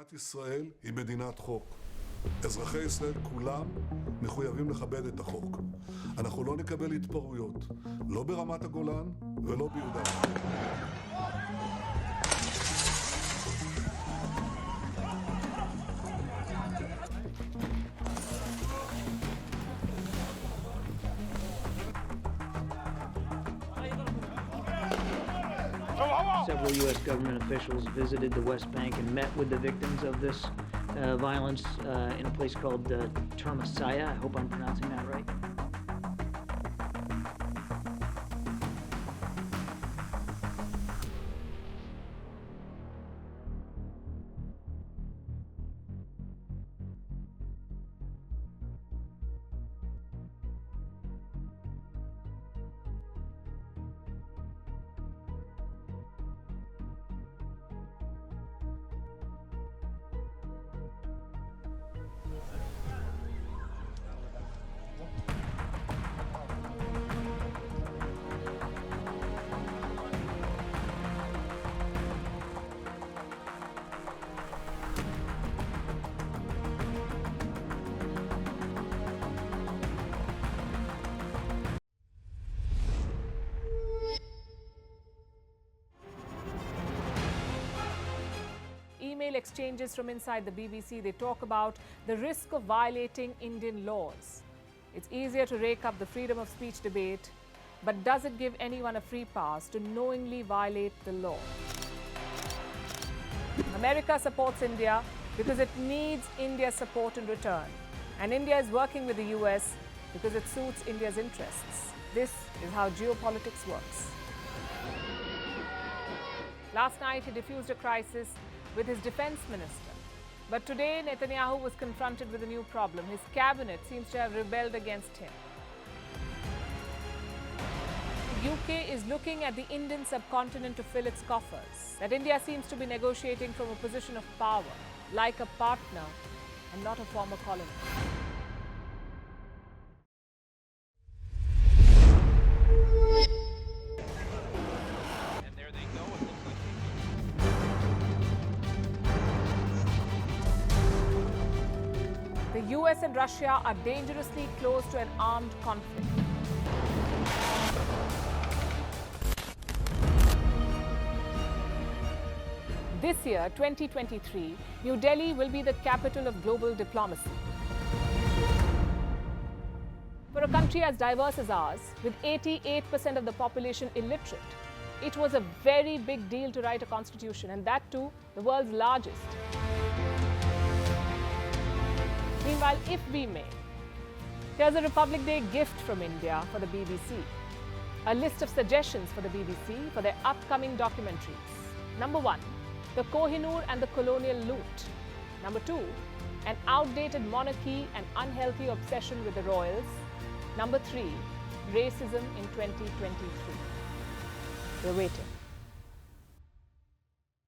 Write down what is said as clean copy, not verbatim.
מדינת ישראל היא מדינת חוק. אזרחי ישראל כולם מחויבים לכבד את החוק. אנחנו לא נקבל התפרעויות, לא ברמת הגולן ולא ביהודה ושומרון. Several U.S. government officials visited the West Bank and met with the victims of this violence in a place called Termasaya. I hope I'm pronouncing that right. Email exchanges from inside the BBC, they talk about the risk of violating Indian laws. It's easier to rake up the freedom of speech debate, but does it give anyone a free pass to knowingly violate the law? America supports India because it needs India's support in return. And India is working with the US because it suits India's interests. This is how geopolitics works. Last night, he diffused a crisis with his defense minister. But today, Netanyahu was confronted with a new problem. His cabinet seems to have rebelled against him. The UK is looking at the Indian subcontinent to fill its coffers. That India seems to be negotiating from a position of power, like a partner and not a former colony. The US and Russia are dangerously close to an armed conflict. This year, 2023, New Delhi will be the capital of global diplomacy. For a country as diverse as ours, with 88% of the population illiterate, it was a very big deal to write a constitution, and that too, the world's largest. Meanwhile, if we may, here's a Republic Day gift from India for the BBC. A list of suggestions for the BBC for their upcoming documentaries. Number 1, the Kohinoor and the colonial loot. Number 2, an outdated monarchy and unhealthy obsession with the royals. Number 3, racism in 2023. We're waiting.